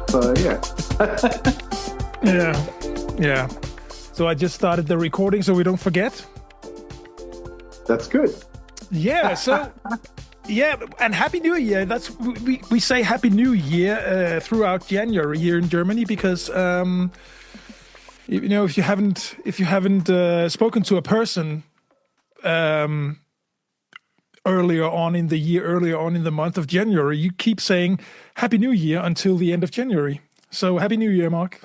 So yeah. Yeah. So I just started the recording so we don't forget. That's good. Yeah. So yeah, and Happy New Year. That's we say Happy New Year throughout January here in Germany because if you haven't spoken to a person earlier on in the year, earlier on in the month of January, you keep saying Happy New Year until the end of January. So Happy New Year, Mark.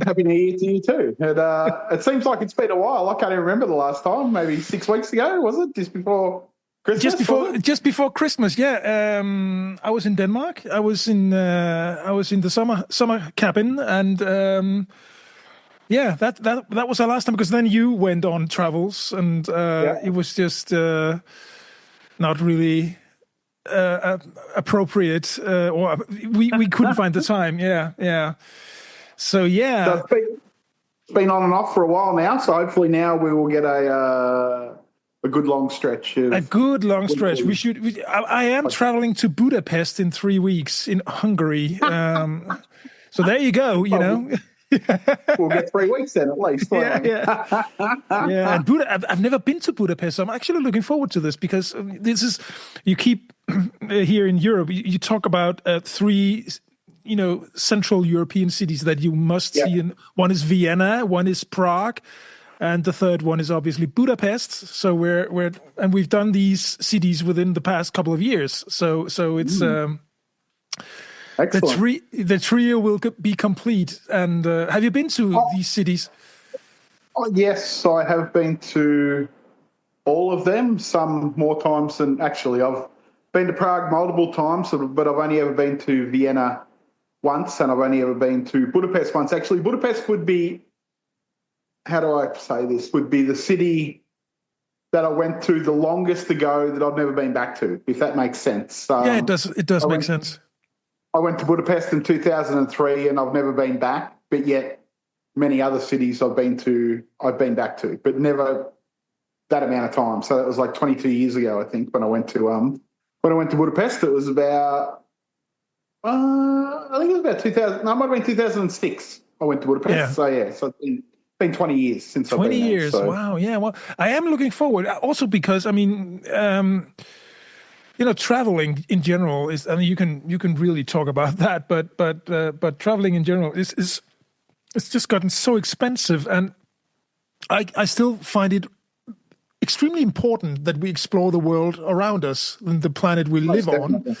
Happy New Year to you too. And it seems like it's been a while. I can't even remember the last time. Maybe 6 weeks ago, was it? Just before Christmas? Just before Christmas, yeah. I was in Denmark. I was in the summer cabin, and yeah, that was our last time because then you went on travels, and it was just not really appropriate, or we couldn't find the time. Yeah. So yeah, So it's been on and off for a while now. So hopefully now we will get a good long stretch. A good long stretch. I am traveling to Budapest in 3 weeks in Hungary. So there you go. You know. We'll get 3 weeks then at least. Yeah. And I've never been to Budapest. So I'm actually looking forward to this because you keep here in Europe. You talk about 3, Central European cities that you must see. And one is Vienna, one is Prague, and the third one is obviously Budapest. So we've done these cities within the past couple of years. So it's. Excellent. The trio will be complete. And have you been to these cities? Oh, yes, I have been to all of them, some more times than actually. I've been to Prague multiple times, but I've only ever been to Vienna once, and I've only ever been to Budapest once. Actually, Budapest would be, how do I say this, would be the city that I went to the longest ago that I've never been back to, if that makes sense. Yeah, it does. It does make sense. I went to Budapest in 2003 and I've never been back, but yet many other cities I've been back to, but never that amount of time. So that was like 22 years ago, I think, when I went to Budapest. It was about, I think it was about 2000. No, it might have been 2006. I went to Budapest. Yeah. So it's been 20 years since I've been 20 years. there, so. Wow. Yeah. Well, I am looking forward also because, traveling in general is. I mean, you can really talk about that, but traveling in general is it's just gotten so expensive, and I still find it extremely important that we explore the world around us and the planet we live on.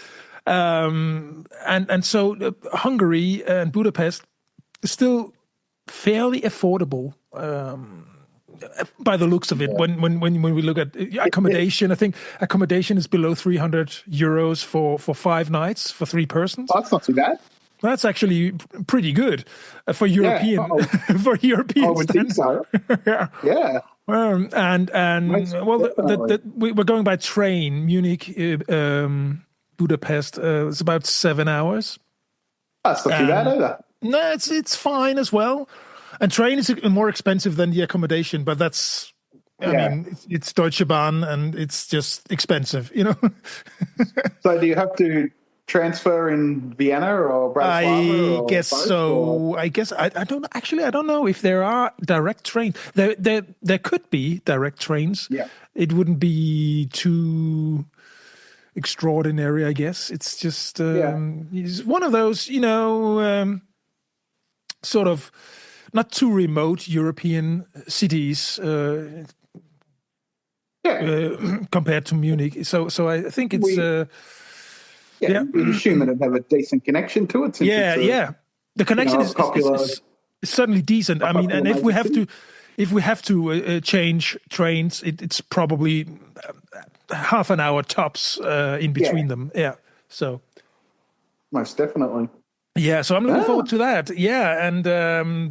And so Hungary and Budapest is still fairly affordable. By the looks of it, when we look at accommodation, I think accommodation is below 300 euros for 5 nights for 3 persons. Oh, that's not too bad. That's actually pretty good for European for European. I would think so. Yeah. We're going by train, Munich, Budapest. It's about 7 hours. That's not too bad either. No, it's fine as well. And train is more expensive than the accommodation, but that's, I mean, it's Deutsche Bahn and it's just expensive, So do you have to transfer in Vienna or Bratislava? I guess so. I guess I don't know if there are direct trains. There could be direct trains. Yeah. It wouldn't be too extraordinary, I guess. It's just it's one of those, sort of not too remote European cities compared to Munich. So I think it's we'd assume it'd have a decent connection to it. The connection is certainly decent. I mean, and if we have to change trains, it's probably half an hour tops in between them. Yeah, so most definitely. Yeah, so I'm looking forward to that. Yeah, and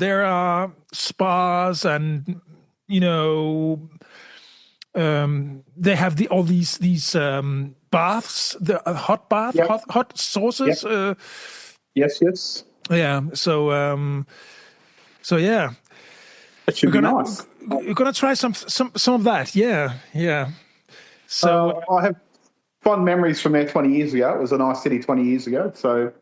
there are spas, and they have all these baths, the hot bath, Yep. hot sauces. Yep. Yes. Yeah. So yeah, It should be nice. we're gonna try some of that. Yeah. So I have fond memories from there 20 years ago. It was a nice city 20 years ago. So,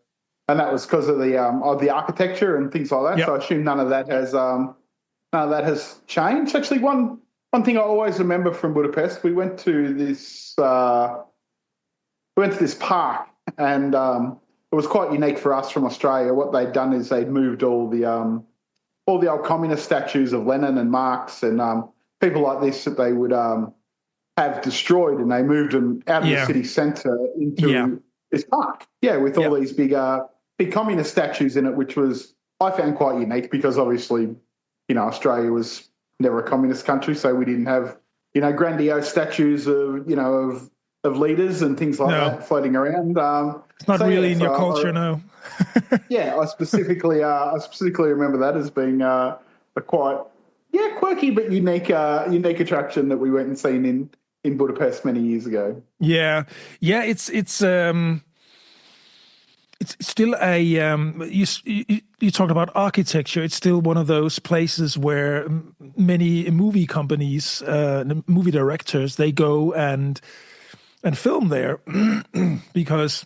and that was because of the architecture and things like that. Yep. So I assume none of that has changed. Actually, one thing I always remember from Budapest, we went to this park, and it was quite unique for us from Australia. What they'd done is they'd moved all the old communist statues of Lenin and Marx and people like this that they would have destroyed, and they moved them out of the city centre into this park. Yeah, with all these big communist statues in it, which I found quite unique because obviously, Australia was never a communist country, so we didn't have, grandiose statues of leaders and things like that floating around. It's not really in your culture, no. Yeah, I specifically remember that as being a quite quirky but unique attraction that we went and seen in Budapest many years ago. Yeah, it's still a you talked about architecture. It's still one of those places where many movie companies, movie directors, they go and film there because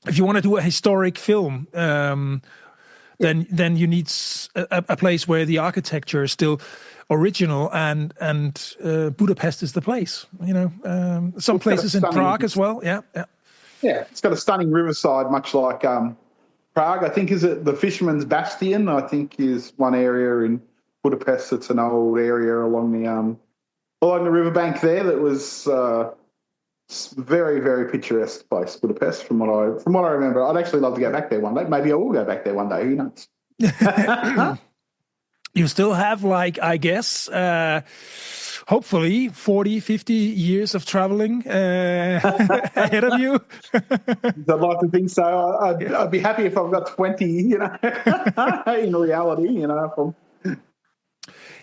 if you want to do a historic film, then you need a place where the architecture is still original, and Budapest is the place. Some places in Prague as well. Yeah. It's got a stunning riverside, much like Prague. I think is it the Fisherman's Bastion. I think is one area in Budapest. It's an old area along the riverbank there that was. Very, very picturesque place, Budapest. From what I remember, I'd actually love to go back there one day. Maybe I will go back there one day. Who knows? You still have, I guess, hopefully 40, 50 years of traveling ahead of you. I'd like to think so. I'd be happy if I've got 20. In reality,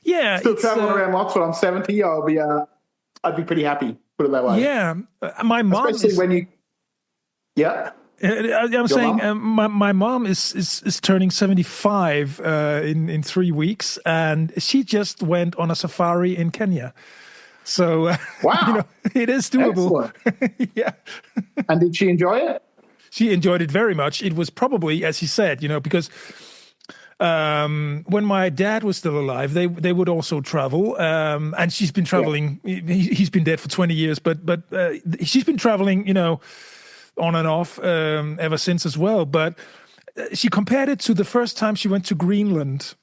yeah, still traveling around lots when I'm 70. I'd be pretty happy. Put it that way. Yeah, my mom. Especially when you. Yeah. I'm saying my mom is turning 75 in 3 weeks, and she just went on a safari in Kenya. So wow, it is doable. Yeah. And did she enjoy it? She enjoyed it very much. It was probably, as she said, because when my dad was still alive, they would also travel, and she's been traveling. Yeah. He's been dead for 20 years, but she's been traveling, on and off ever since as well. But she compared it to the first time she went to Greenland,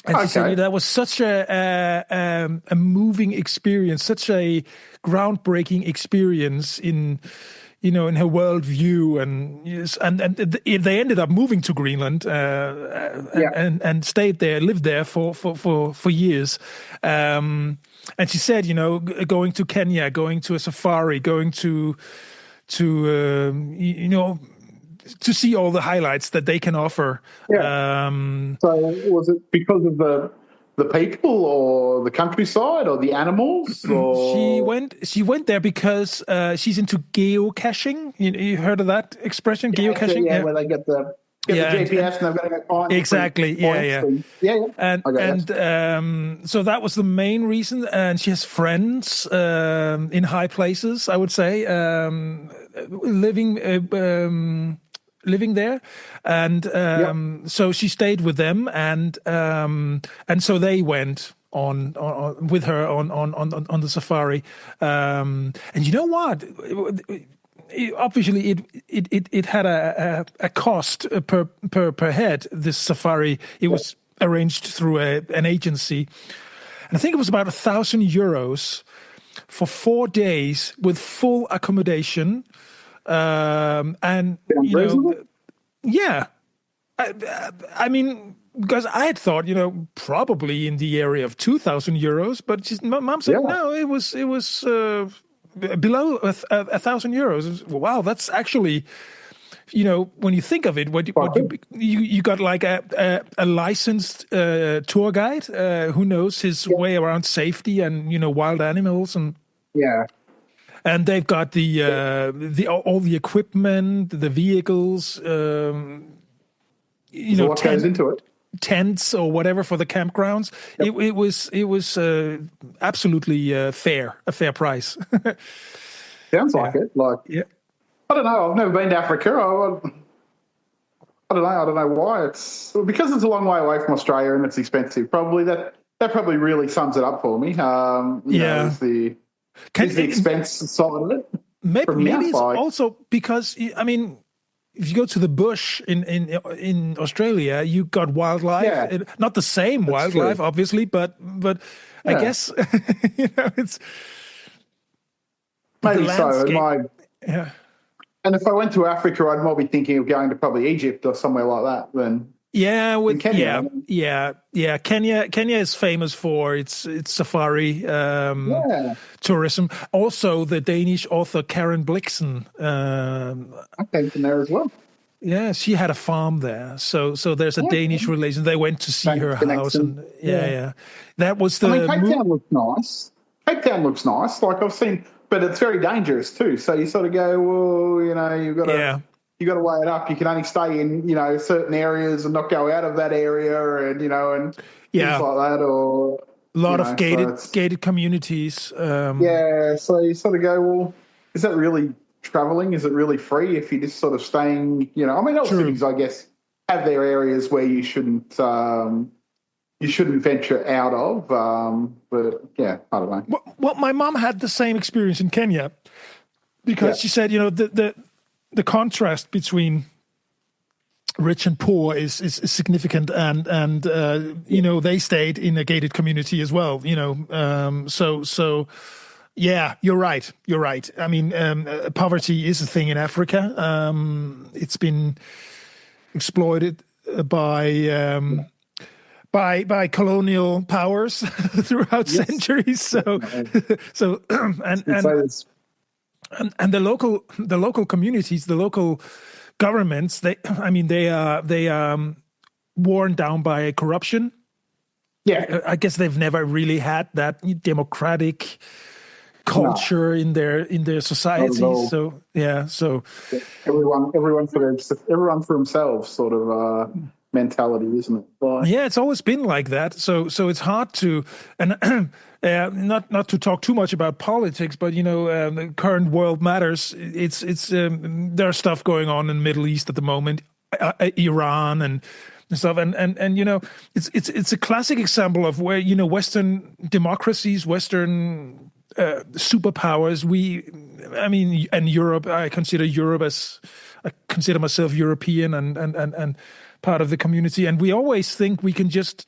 and she said that was such a moving experience, such a groundbreaking experience in her worldview, and they ended up moving to Greenland and stayed there, lived there for years. And she said, going to Kenya, going to a safari, going to see all the highlights that they can offer. Yeah. So was it because of the people or the countryside or the animals? Or? She went there because she's into geocaching. You heard of that expression, geocaching? Yeah, where they get the GPS and they've got to go find exactly. Yeah. And so that was the main reason. And she has friends in high places, I would say, living there, and so she stayed with them, and so they went on with her on the safari, and you know what? Obviously, it had a cost per head. This safari, it was arranged through an agency, and I think it was about €1,000 for 4 days with full accommodation. And I mean, because I had thought, probably in the area of €2,000, but my mom said no, it was below €1,000. Wow, that's actually, when you think of it, what you got like a licensed tour guide who knows his way around safety and wild animals and And they've got the all the equipment, the vehicles, There's a lot goes into it. tents or whatever for the campgrounds. Yep. It was absolutely a fair price. Sounds like it. Like, Yeah. I don't know. I've never been to Africa. I don't know. I don't know why. It's because it's a long way away from Australia and it's expensive. Probably that probably really sums it up for me. Is the expense side of it. Maybe it's also because, I mean, if you go to the bush in Australia, you got wildlife. Yeah. Not the same wildlife, obviously, but I guess it's maybe so. Yeah. And if I went to Africa, I'd more be thinking of going to probably Egypt or somewhere like that than Kenya. Kenya is famous for its safari tourism. Also, the Danish author Karen Blixen. I came from there as well. Yeah, she had a farm there, so there's a Danish relation. They went to see her house, and that was the. I mean, Cape Town looks nice. Cape Town looks nice. Like I've seen. But it's very dangerous too. So you sort of go, well, you've got to weigh it up. You can only stay in, certain areas and not go out of that area, and things like that. Or a lot of gated communities. So you sort of go, well, is that really traveling? Is it really free if you're just sort of staying? I mean, all cities, I guess, have their areas where you shouldn't venture out of, but I don't know. Well, my mom had the same experience in Kenya because she said, the contrast between rich and poor is significant, and they stayed in a gated community as well. So you're right. I mean, poverty is a thing in Africa. It's been exploited by colonial powers throughout centuries. So and the local communities, the local governments, they are worn down by corruption. Yeah, I guess they've never really had that democratic culture in their society. So everyone for themselves, sort of. Mentality, isn't it? It's always been like that. So it's hard to, and not to talk too much about politics, but the current world matters. It's there's stuff going on in the Middle East at the moment, Iran and stuff, and it's a classic example of where Western democracies, Western superpowers. And Europe. I consider myself European and part of the community, and we always think we can just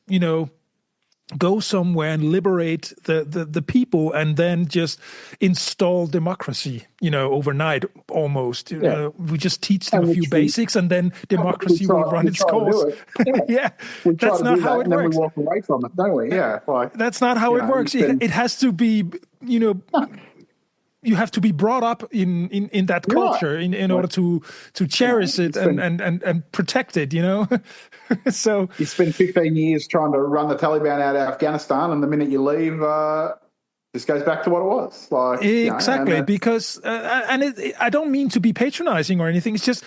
go somewhere and liberate the people and then just install democracy overnight almost. We just teach them a few basics and then democracy will run its course. That's not how it works. Then we walk away from it, don't we? That's not how it works. It has to be you have to be brought up in that culture in order to cherish it and protect it, So you spend 15 years trying to run the Taliban out of Afghanistan, and the minute you leave, this goes back to what it was. Exactly, because I don't mean to be patronizing or anything. It's just,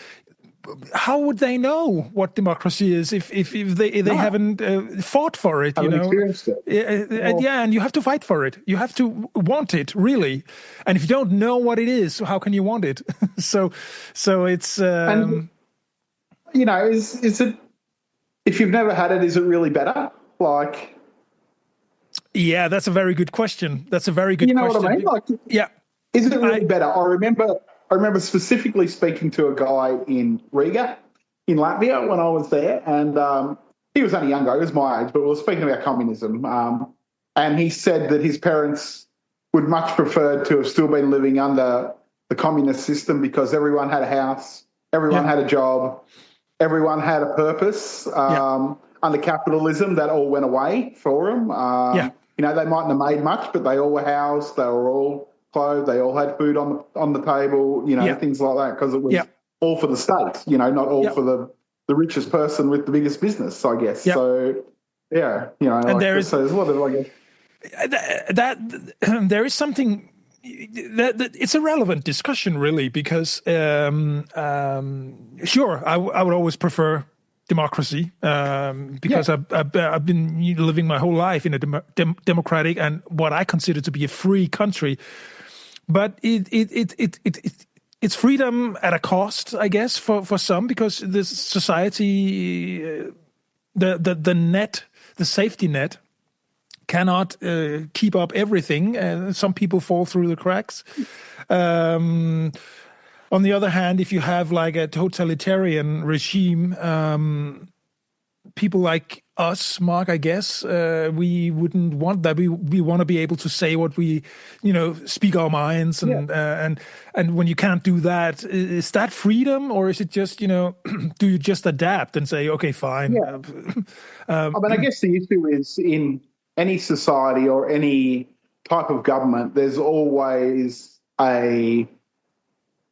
how would they know what democracy is if they haven't fought for it? Experienced it. And you have to fight for it. You have to want it, really. And if you don't know what it is, how can you want it? so it's is it, if you've never had it, is it really better? Yeah, that's a very good question. That's a very good question. You know what I mean? Is it really better? I remember specifically speaking to a guy in Riga, in Latvia, when I was there, and he was only young guy, he was my age, but we were speaking about communism, and he said that his parents would much prefer to have still been living under the communist system because everyone had a house, everyone had a job, everyone had a purpose. Under capitalism, that all went away for them. They mightn't have made much, but they all were housed, they were all clothed, they all had food on the table, things like that, because it was all for the state, not all for the richest person with the biggest business, I guess. So, and there's a lot of, I guess. That there is something it's a relevant discussion, really, because sure, I would always prefer democracy because Yeah, I've been living my whole life in a democratic and what I consider to be a free country, but it's freedom at a cost, I guess, for some, because this society, the safety net cannot keep up everything. Some people fall through the cracks. Um, on the other hand, if you have like a totalitarian regime, people like us, Mark, I guess, we wouldn't want that. We want to be able to say what we, speak our minds, yeah. and when you can't do that, is that freedom, or is it just, do you just adapt and say, okay, fine? Yeah. I mean, I guess the issue is in any society or any type of government, there's always a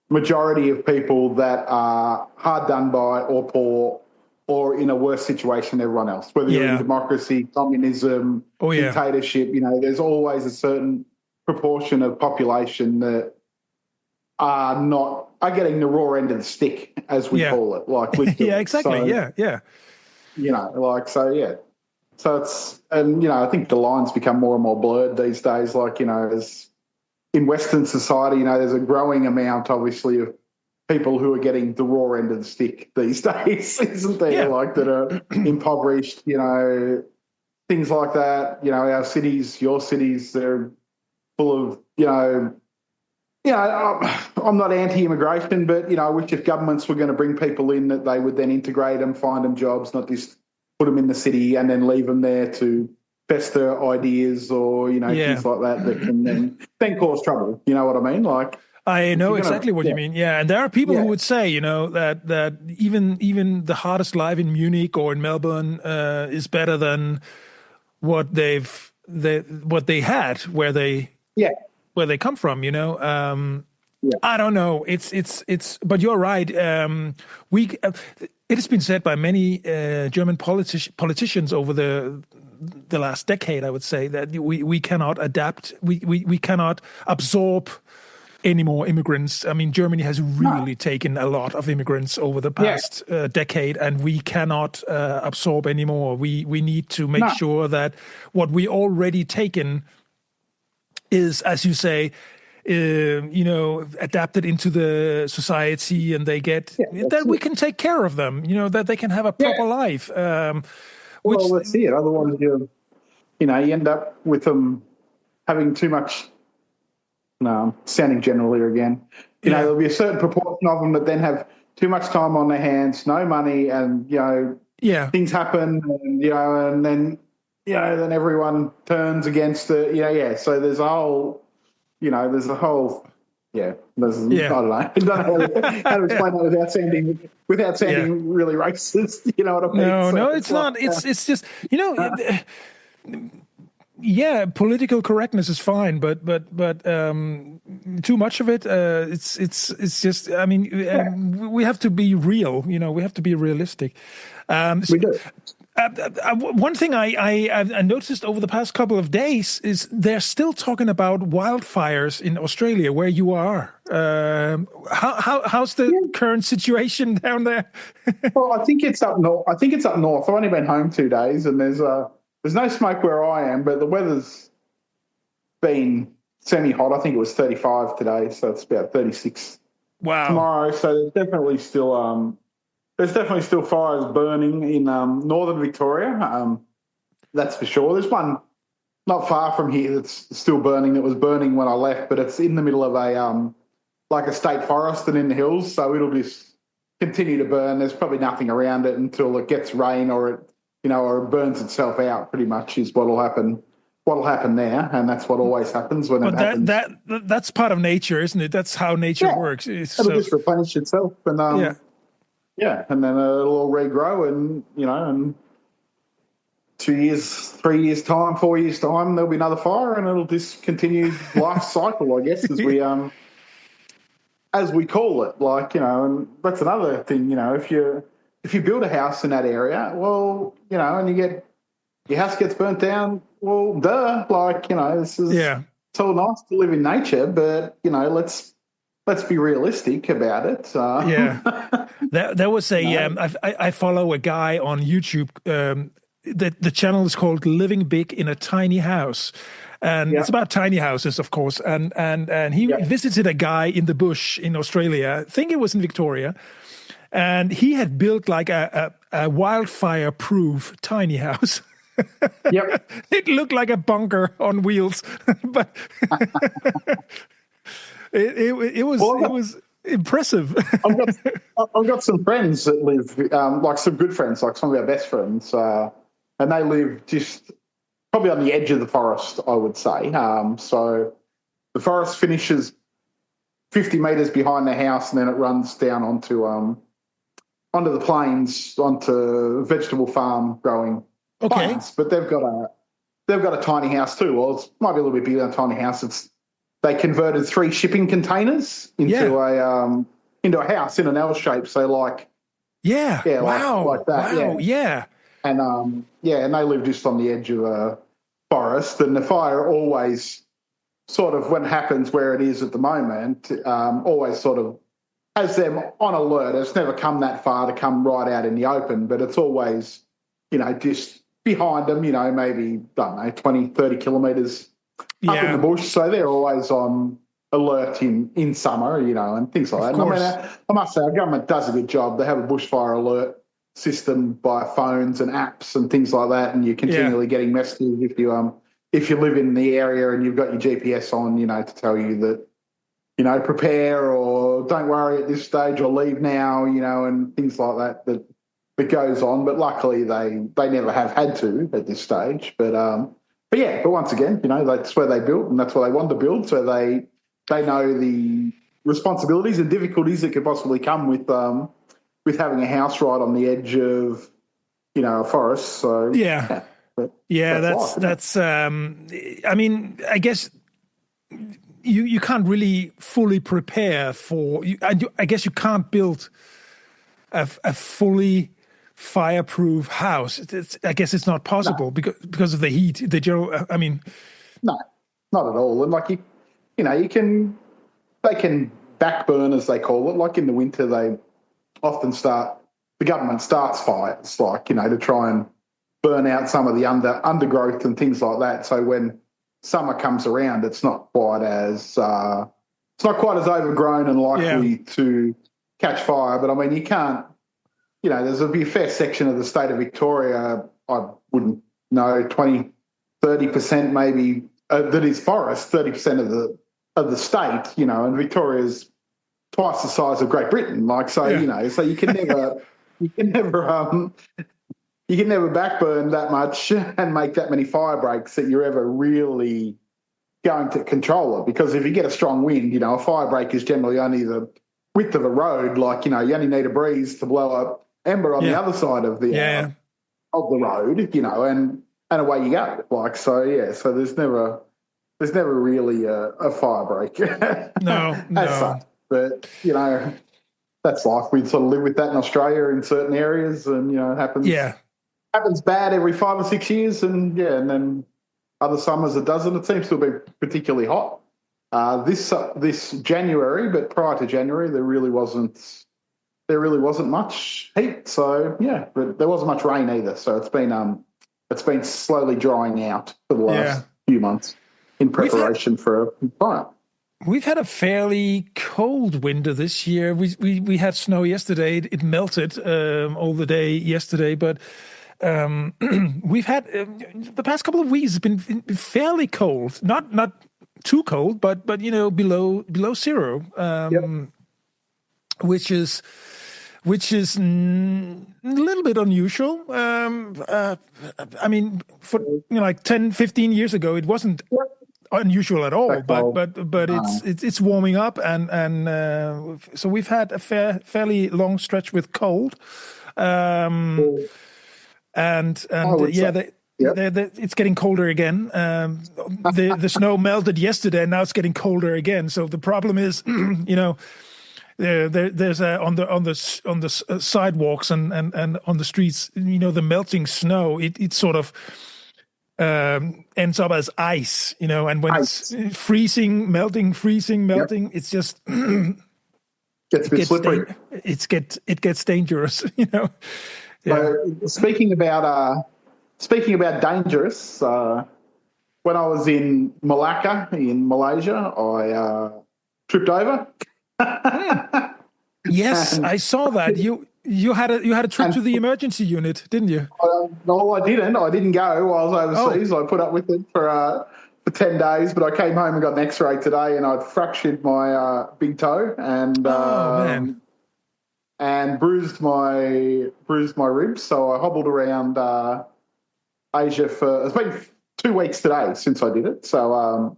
majority of people that are hard done by or poor or in a worse situation than everyone else, whether you're in democracy, communism, dictatorship, there's always a certain proportion of population that are getting the raw end of the stick, as we call it, like we do. Yeah, exactly. So, yeah. So it's, and, I think the lines become more and more blurred these days. Like, as in Western society, there's a growing amount, obviously, of people who are getting the raw end of the stick these days, isn't there? Yeah. Like, that are impoverished, things like that. Our cities, your cities, they're full of, I'm not anti-immigration, but, I wish if governments were going to bring people in that they would then integrate them, find them jobs, not just put them in the city and then leave them there to fester ideas or, things like that can then cause trouble. You know what I mean? Like, I know exactly what you mean. Yeah. And there are people who would say, that even the hardest life in Munich or in Melbourne is better than what they had where they come from, I don't know. It's but you're right. It has been said by many German politicians over the last decade, I would say, that we cannot adapt. We cannot absorb any more immigrants. I mean, Germany has really taken a lot of immigrants over the past decade, and we cannot absorb any more. We need to make sure that what we already taken is, as you say, adapted into the society, and they get that we can take care of them. That they can have a proper life. Well, let's see it. Otherwise, you end up with them having too much. No, sounding general here again. There'll be a certain proportion of them that then have too much time on their hands, no money, and things happen, and then then everyone turns against it. So there's a whole, I don't know. I don't know how to explain that without sounding really racist. You know what I mean? No, it's not. It's just political correctness is fine, but too much of it, it's just. I mean, we have to be real. We have to be realistic. We do. One thing I noticed over the past couple of days is they're still talking about wildfires in Australia, where you are. How's the current situation down there? Well, I think it's up north. I've only been home 2 days, and there's no smoke where I am, but the weather's been semi-hot. I think it was 35 today, so it's about 36 tomorrow. So there's definitely still fires burning in northern Victoria. That's for sure. There's one not far from here that's still burning. That was burning when I left, but it's in the middle of a state forest and in the hills, so it'll just continue to burn. There's probably nothing around it until it gets rain or it burns itself out. Pretty much is what'll happen. What'll happen there, and that's what always happens when it happens. That's part of nature, isn't it? That's how nature works. It'll just replenish itself, and and then it'll all regrow, and in 2 years, 3 years time, 4 years time, there'll be another fire, and it'll just continue life cycle, I guess, as we call it. And that's another thing. If you build a house in that area, well, and your house gets burnt down, well, duh. This is it's all nice to live in nature, but let's be realistic about it. Yeah. There was a No. I follow a guy on YouTube. The channel is called Living Big in a Tiny House, and Yeah, it's about tiny houses, of course. And he yeah, visited a guy in the bush in Australia. I think it was in Victoria, and he had built like a wildfire-proof tiny house. yep. It looked like a bunker on wheels, but it Well, was impressive. I've got I've got some friends that live, like some good friends, like some of our best friends, and they live just probably on the edge of the forest, I would say. So the forest finishes 50 metres behind the house, and then it runs down onto the plains, onto vegetable farm growing Okay. plains. But they've got a tiny house too. Well, it might be a little bit bigger than a tiny house. They converted 3 shipping containers Yeah. into a house in an L shape. So Yeah. yeah, Wow. like that. Wow. Yeah, Yeah. and and they live just on the edge of a forest. And the fire always sort of, when it happens where it is at the moment, always sort of has them on alert. It's never come that far to come right out in the open, but it's always, just behind them, maybe, I don't know, 20, 30 kilometres up in the Yeah. bush. So they're always on alert in summer, and things like Of that. And I course. mean, I must say, our government does a good job. They have a bushfire alert system by phones and apps and things like that, and you're Yeah. continually getting messages if you live in the area and you've got your GPS on, to tell you that, prepare or don't worry at this stage or leave now, and things like that goes on. But luckily they never have had to at this stage. But yeah, but once again, that's where they built and that's where they want to build. So they know the responsibilities and difficulties that could possibly come with having a house right on the edge of, a forest. So Yeah. yeah, but Yeah. that's life, isn't it? I mean, I guess you can't really fully prepare for, I guess you can't build a fully fireproof house. I guess it's not No, possible because of the heat, the general, I mean, no, not at all. And like you can they can backburn, as they call it. Like in the winter, they often the government starts fires, like, to try and burn out some of the undergrowth and things like that. So when summer comes around, it's not quite as overgrown and yeah. likely to catch fire. But I mean, you can't, there's a fair section of the state of Victoria, I wouldn't know, 20, 30% maybe, that is forest, 30% of the state, and Victoria's twice the size of Great Britain. Like, so, Yeah. so you can never, you can never, you can never backburn that much and make that many fire breaks that you're ever really going to control it. Because if you get a strong wind, a fire break is generally only the width of a road. Like, you only need a breeze to blow up ember on the Yeah. other side of the Yeah. road, and away you go. Like, so yeah, so there's never really a fire break No, as such. no. But that's life. We sort of live with that in Australia in certain areas, and it Yeah. happens bad every 5 or 6 years, and then other summers it doesn't. It seems to have been particularly hot this January, but prior to January there really wasn't much heat. So yeah, but there wasn't much rain either. So it's been slowly drying out for the Yeah. last few months in We've had preparation for a fire. we've had a fairly cold winter this year. We had snow yesterday. It melted all the day yesterday, but we've had the past couple of weeks. It's been fairly cold. Not too cold, but below zero. Yep. Which is a little bit unusual. I mean, for like 10, 15 years ago, it wasn't Yep. unusual at all. That But cold. it's warming up, and so we've had a fairly long stretch with cold, and I would yeah, say. Yep. it's getting colder again. The snow melted yesterday, and now it's getting colder again. So the problem is, there's on the sidewalks and on the streets, the melting snow. It sort of ends up as ice, and when Ice. it's freezing, melting, Yep. it's just Gets a bit slippery. it gets dangerous, Yeah. So speaking about dangerous, when I was in Malacca in Malaysia, I tripped over. Yes, and I saw that. You had a trip and to the emergency unit, didn't you? no, I didn't. I didn't go while I was Oh, overseas. I put up with it for 10 days, but I came home and got an X-ray today, and I'd fractured my big toe oh man. and bruised my ribs. So I hobbled around Asia for it's been 2 weeks today since I did it. So I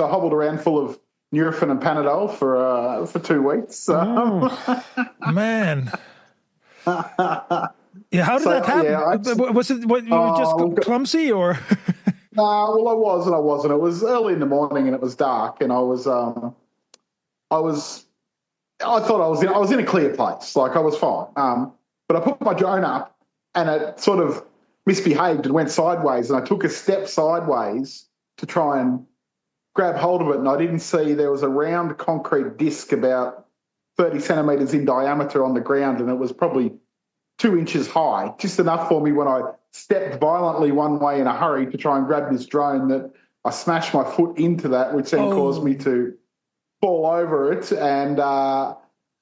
hobbled around full of Nurofen and Panadol for 2 weeks. Oh, man. Yeah, how did that happen? Was it what you were just clumsy or? Well, I was and I wasn't. It was early in the morning and it was dark, and I thought I was in a clear place, like I was fine. But I put my drone up and it sort of misbehaved and went sideways, and I took a step sideways to try and grab hold of it, and I didn't see there was a round concrete disc about 30 centimetres in diameter on the ground, and it was probably 2 inches high, just enough for me when I stepped violently one way in a hurry to try and grab this drone that I smashed my foot into that, which then caused me to fall over it and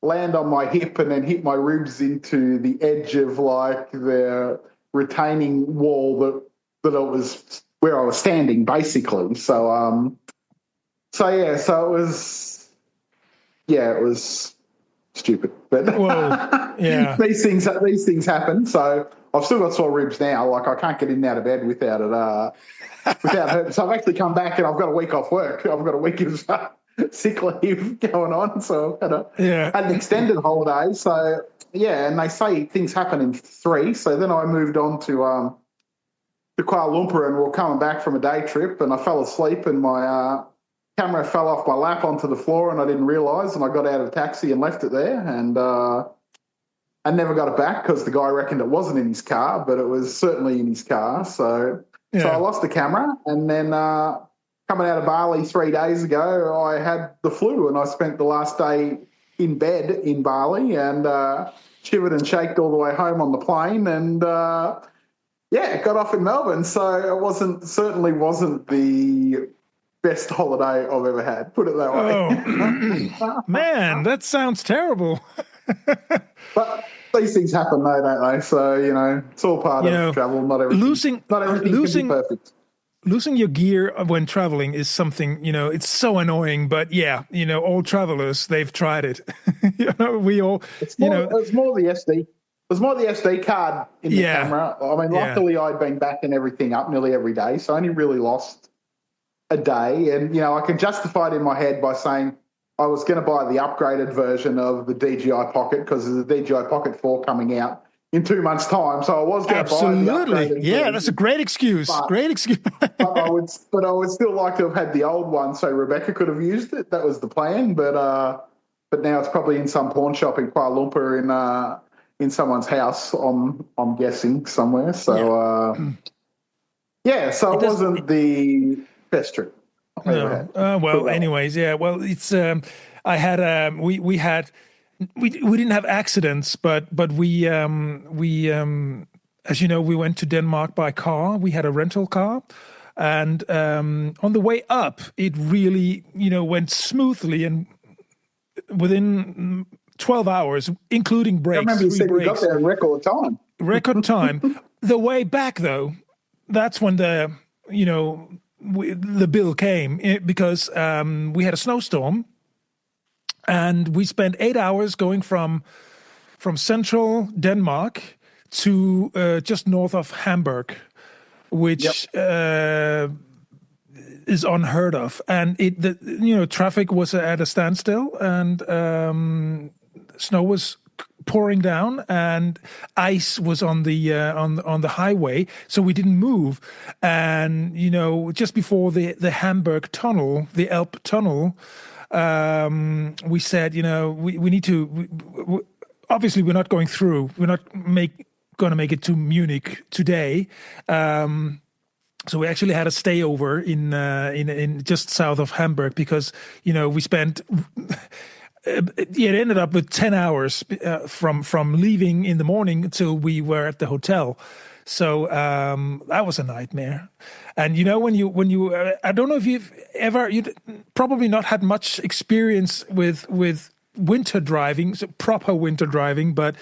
land on my hip and then hit my ribs into the edge of like the retaining wall that it was where I was standing, basically. So it was stupid, but yeah, these things happen. So I've still got sore ribs now. Like I can't get in and out of bed without hurting. So I've actually come back and I've got a week off work. I've got a week of sick leave going on. So I've had an extended holiday. So yeah, and they say things happen in 3. So then I moved on to Kuala Lumpur, and we're coming back from a day trip, and I fell asleep and my camera fell off my lap onto the floor, and I didn't realise, and I got out of the taxi and left it there, and I never got it back because the guy reckoned it wasn't in his car, but it was certainly in his car. So I lost the camera, and then coming out of Bali 3 days ago, I had the flu, and I spent the last day in bed in Bali and shivered and shaked all the way home on the plane, and got off in Melbourne. So it certainly wasn't the best holiday I've ever had, put it that way. Oh, man, that sounds terrible. But these things happen though, don't they? So, it's all part of travel. Not everything can be perfect. Losing your gear when traveling is something, it's so annoying, but all travelers, they've tried it. We all, it's more the SD. It was more the SD card in the camera. I mean, luckily I'd been backing everything up nearly every day, so I only really lost a day. And, I can justify it in my head by saying I was going to buy the upgraded version of the DJI Pocket because there's a DJI Pocket 4 coming out in 2 months' time. So I was going to buy the upgraded version. That's a great excuse. But I would still like to have had the old one so Rebecca could have used it. That was the plan. But now it's probably in some pawn shop in Kuala Lumpur in someone's house, I'm guessing, somewhere. So, so it wasn't the best trip. No. Anyways, well, it's I had we didn't have accidents, but we as you know, we went to Denmark by car. We had a rental car, and on the way up, it really went smoothly, and within 12 hours, including breaks. I remember you said you got there in record time. Record time. The way back, though, that's when the bill came because we had a snowstorm, and we spent 8 hours going from central Denmark to just north of Hamburg, which is unheard of. And traffic was at a standstill, and snow was pouring down, and ice was on the highway, so we didn't move. And just before the Hamburg tunnel, the Elb tunnel, we said, we need to. Obviously, we're not going through. We're not going to make it to Munich today. So we actually had a stayover in just south of Hamburg because we spent. It ended up with 10 hours from leaving in the morning until we were at the hotel. So that was a nightmare. And when you I don't know if you probably not had much experience with winter driving, so proper winter driving, but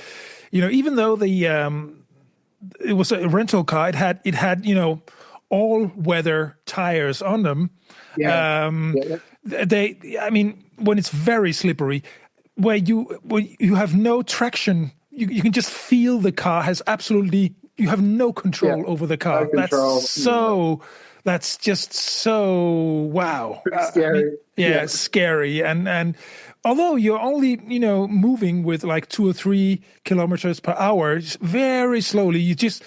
even though it was a rental car, it had all weather tires on them. Yeah. When it's very slippery, where you have no traction, you can just feel the car has absolutely. You have no control over the car. No control. That's just so wow. Scary. Scary. And although you're only moving with like 2 or 3 kilometers per hour, very slowly, you just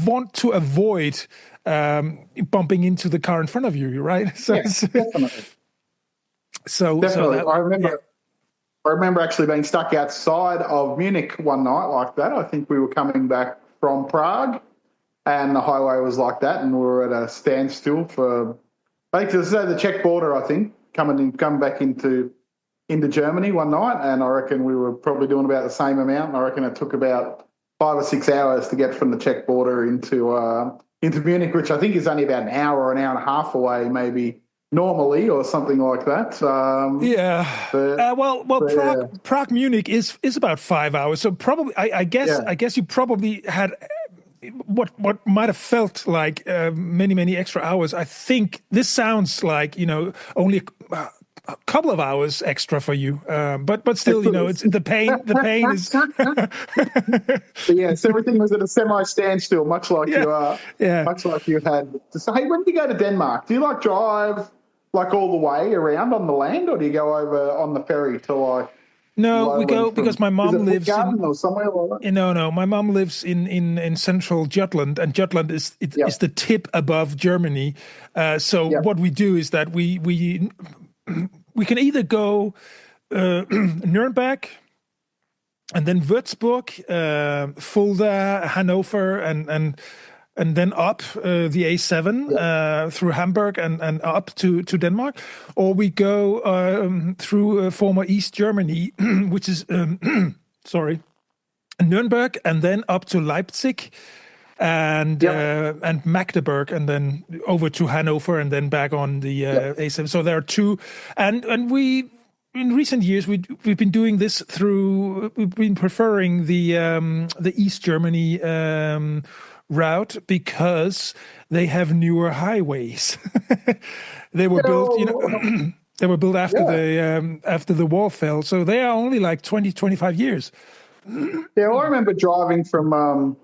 want to avoid bumping into the car in front of you, right? So, definitely. Definitely. I remember actually being stuck outside of Munich one night like that. I think we were coming back from Prague, and the highway was like that, and we were at a standstill for, I think it was the Czech border, I think, coming back into Germany one night, and I reckon we were probably doing about the same amount, and I reckon it took about 5 or 6 hours to get from the Czech border into Munich, which I think is only about an hour or an hour and a half away, maybe normally, or something like that. Prague Munich is about 5 hours, so probably I guess you probably had what might have felt like many extra hours. I think this sounds like only a couple of hours extra for you, but still, it's the pain is. Yes, everything was at a semi standstill, much like you are. Yeah, much like you had. So, hey, when do you go to Denmark? Do you drive all the way around on the land, or do you go over on the ferry to No, we go because my mom lives in or somewhere like that. No. My mom lives in central Jutland, and Jutland is the tip above Germany. What we do is that we can either go Nuremberg, and then Würzburg, Fulda, Hanover, and then up the A7 through Hamburg and up to Denmark, or we go through former East Germany, which is Nuremberg, and then up to Leipzig and Magdeburg, and then over to Hanover, and then back on the A7. So there are two, and we. In recent years, we've been doing this through. We've been preferring the East Germany route because they have newer highways. They were built, they were built after the wall fell, so they are only like 20, 25 years. Yeah, I remember driving from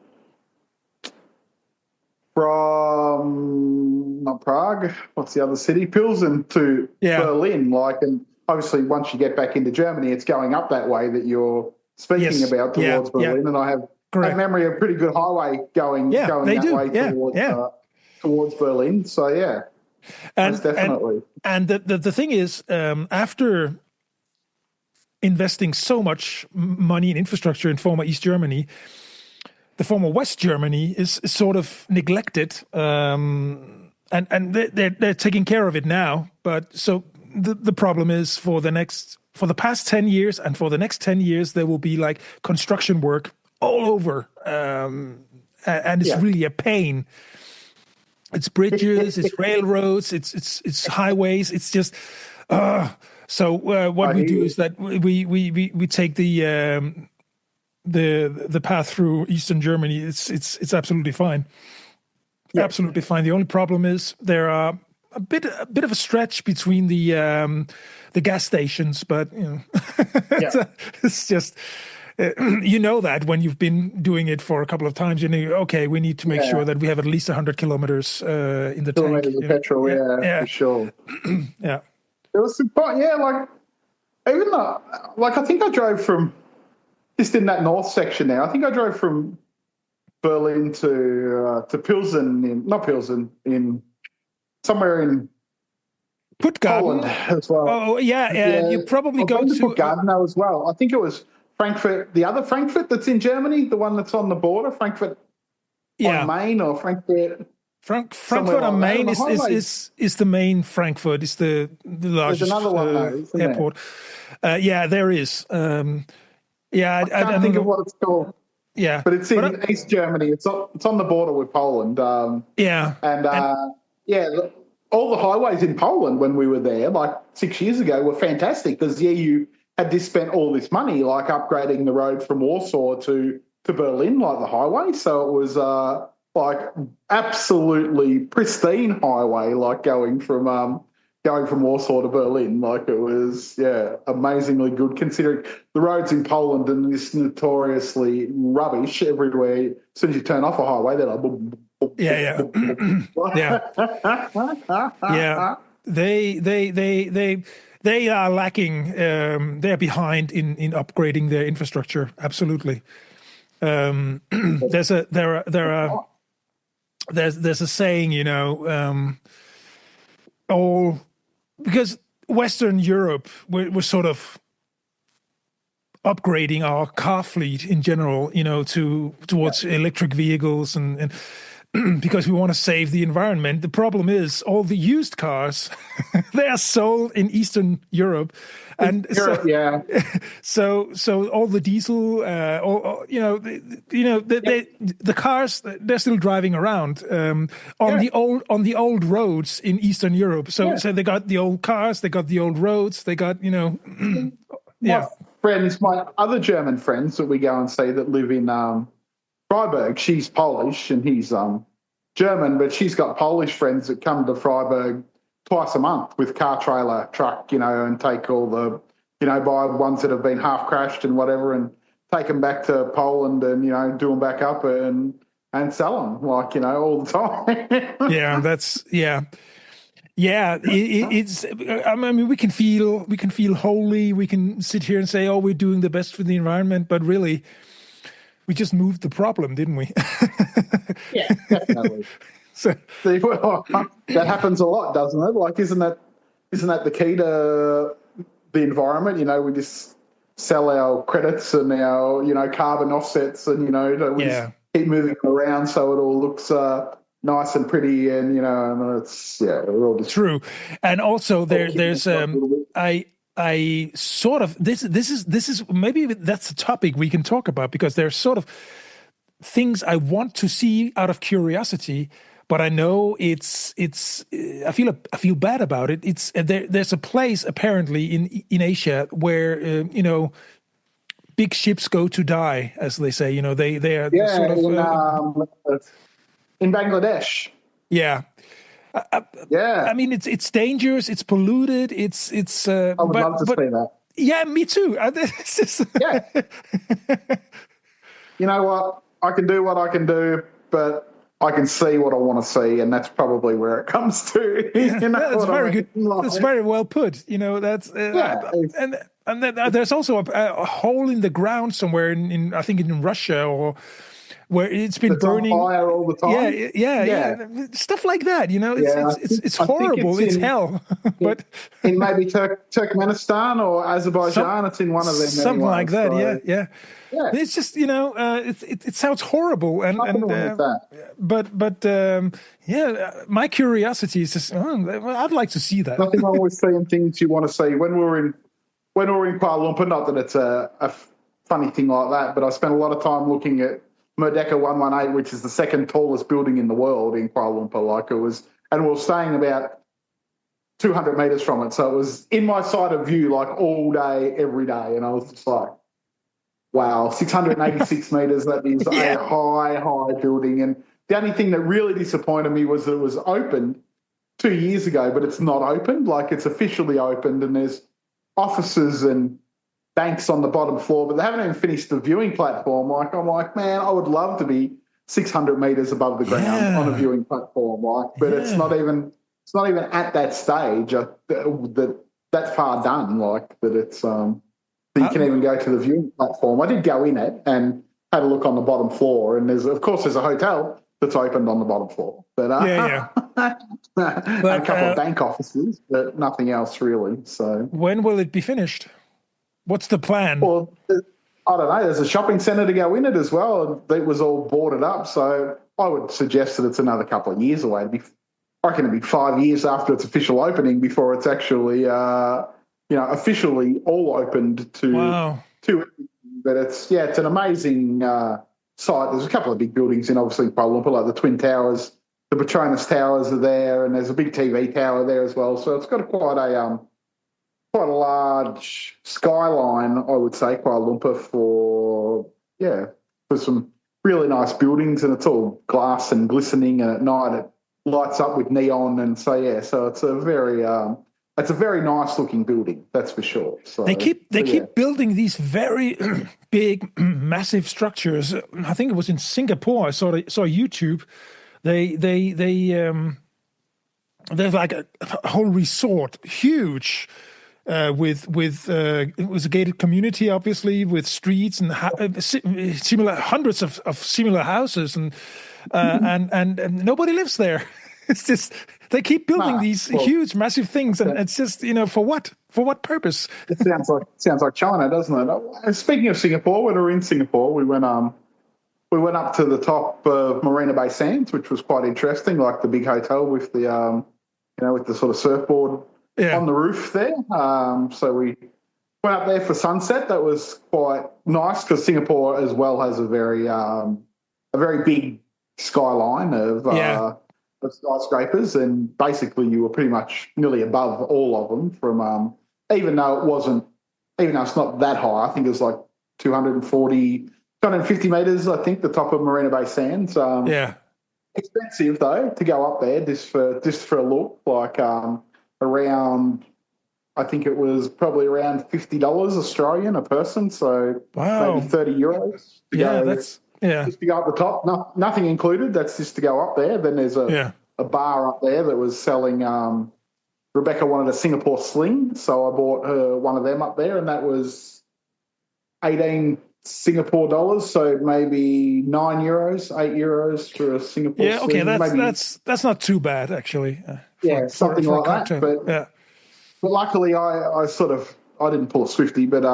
not Prague. What's the other city? Pilsen to Berlin, and obviously, once you get back into Germany, it's going up that way that you're speaking about towards Berlin. And I have a memory of a pretty good highway going that way towards Berlin. So, most definitely. And the thing is, after investing so much money in infrastructure in former East Germany, the former West Germany is sort of neglected. And they're taking care of it now. But so... The problem is for the past 10 years and for the next 10 years, there will be like construction work all over. And it's really a pain. It's bridges, it's railroads, it's highways. It's just, so what we do is that we take the path through Eastern Germany. It's absolutely fine. Yeah. Absolutely fine. The only problem is there are a bit of a stretch between the gas stations, but it's just that when you've been doing it for a couple of times, okay, we need to make sure that we have at least 100 kilometers in the tank. Kilometers of petrol, for sure. Yeah, there was some point, even though, I think I drove from just in that north section there. I think I drove from Berlin to Pilsen in somewhere in Puttgarden Holland as well. Oh, yeah. You probably go to Puttgarden as well. I think it was Frankfurt, the other Frankfurt that's in Germany, the one that's on the border, Frankfurt on Main or Frankfurt. somewhere Frankfurt am like that. Main And the highway, is the main Frankfurt. Is the there's largest another one though, isn't there? airport. Yeah, there is. Yeah, I I can't don't think of know. what it's called, Yeah, but it's but in East Germany. It's on the border with Poland. yeah, And and yeah, all the highways in Poland when we were there, like 6 years ago, were fantastic because you had just spent all this money like upgrading the road from Warsaw to Berlin, like the highway. So it was like absolutely pristine highway, like going from Warsaw to Berlin. Like it was, amazingly good considering the roads in Poland and this notoriously rubbish everywhere. As soon as you turn off a highway, they're like, boom, boom, yeah, boom, boom. yeah, yeah. They are lacking. They're behind in upgrading their infrastructure. Absolutely. There's a saying, all because Western Europe we're sort of upgrading our car fleet in general, towards electric vehicles and because we want to save the environment. The problem is all the used cars they are sold in Eastern Europe, and Europe, yeah. so all the diesel, the cars they're still driving around on the old roads in Eastern Europe. So they got the old cars, they got the old roads, they got my other German friends that we go and see that live in Freiburg, she's Polish and he's German, but she's got Polish friends that come to Freiburg twice a month with car trailer truck, and take all the, buy ones that have been half crashed and whatever and take them back to Poland and, do them back up and sell them all the time. It's. I mean, we can feel holy. We can sit here and say, "Oh, we're doing the best for the environment," but really, we just moved the problem, didn't we? Yeah, definitely. So that happens a lot, doesn't it? Like, isn't that the key to the environment? We just sell our credits and our carbon offsets, and we just keep moving them around so it all looks nice and pretty, and and it's we're all just true. And also there's I sort of this is maybe that's a topic we can talk about, because there's sort of things I want to see out of curiosity, but I know it's I feel bad about it. It's there's a place apparently in Asia where big ships go to die, as they say. They are sort of in Bangladesh. Yeah. I mean, it's dangerous. It's polluted. It's. I would love to see that. Yeah, me too. Yeah. You know what? I can do what I can do, but I can see what I want to see, and that's probably where it comes to. That's very good. That's very well put. That's and then there's also a hole in the ground somewhere in I think in Russia or where it's been burning on fire all the time. Yeah. Stuff like that. It's horrible. It's hell. But in maybe Turkmenistan or Azerbaijan, it's in one of them. Something anyway, like that. So. Yeah. It's just it sounds horrible but my curiosity is just I'd like to see that. Nothing wrong with seeing things you want to see. When we were in Kuala Lumpur, not that it's a funny thing like that, but I spent a lot of time looking at Merdeka 118, which is the second tallest building in the world in Kuala Lumpur. And we were staying about 200 metres from it. So it was in my sight of view like all day, every day. And I was just like, wow, 686 metres, that is a high building. And the only thing that really disappointed me was that it was opened 2 years ago, but it's not opened. Like, it's officially opened and there's offices and banks on the bottom floor, but they haven't even finished the viewing platform. I'm like, man, I would love to be 600 metres above the ground on a viewing platform. But it's not even at that stage that's far done. That it's that you can even go to the viewing platform. I did go in it and had a look on the bottom floor, and there's a hotel that's opened on the bottom floor. But and a couple of bank offices, but nothing else really. So when will it be finished? What's the plan? Well, I don't know. There's a shopping centre to go in it as well. It was all boarded up, so I would suggest that it's another couple of years away. I reckon it'd be 5 years after its official opening before it's actually, officially all opened Wow. to everything. But it's an amazing site. There's a couple of big buildings in obviously Kuala Lumpur, like the Twin Towers, the Petronas Towers are there, and there's a big TV tower there as well. So it's got quite a large skyline, I would say, Kuala Lumpur for some really nice buildings, and it's all glass and glistening, and at night it lights up with neon, and so it's a very nice looking building, that's for sure. So they keep building these very big, massive structures. I think it was in Singapore. I saw YouTube. There's like a whole resort, huge. With it was a gated community, obviously, with streets and similar hundreds of similar houses, and nobody lives there. It's just they keep building these huge, massive things, and it's just for what purpose? It sounds like China, doesn't it? Speaking of Singapore, when we were in Singapore, we went up to the top of Marina Bay Sands, which was quite interesting, like the big hotel with the with the sort of surfboard. Yeah. On the roof there. So we went up there for sunset. That was quite nice because Singapore as well has a very big skyline of skyscrapers, and basically you were pretty much nearly above all of them from even though it's not that high. I think it was like 250 metres, I think, the top of Marina Bay Sands. Expensive though to go up there just for a look, like around, I think it was probably around $50 Australian a person, so maybe €30. Just to go up the top, nothing included. That's just to go up there. Then there's a bar up there that was selling. Rebecca wanted a Singapore sling, so I bought her one of them up there, and that was 18 Singapore dollars, so maybe €9, €8 for a Singapore sling. Yeah, okay, that's not too bad actually. Something like that. But luckily, I didn't pull a Swifty. But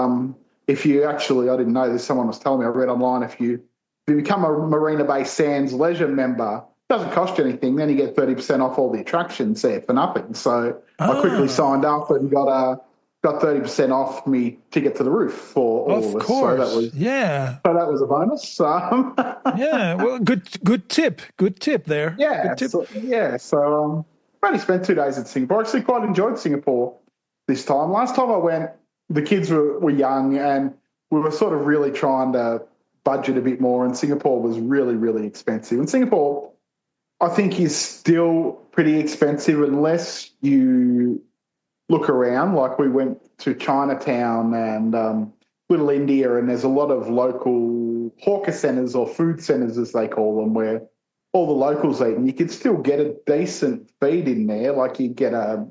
if you actually, I didn't know this. Someone was telling me. I read online. If you become a Marina Bay Sands Leisure member, it doesn't cost you anything. Then you get 30% off all the attractions there for nothing. So I quickly signed up and got 30% off me ticket to the roof for all of us. Of course, so that was a bonus. Well, good tip there. Yeah, good tip. So I only spent 2 days in Singapore. I actually quite enjoyed Singapore this time. Last time I went, the kids were young, and we were sort of really trying to budget a bit more, and Singapore was really, really expensive. And Singapore, I think, is still pretty expensive unless you look around. Like we went to Chinatown and Little India, and there's a lot of local hawker centres or food centres, as they call them, where all the locals eat, and you can still get a decent feed in there. Like you get a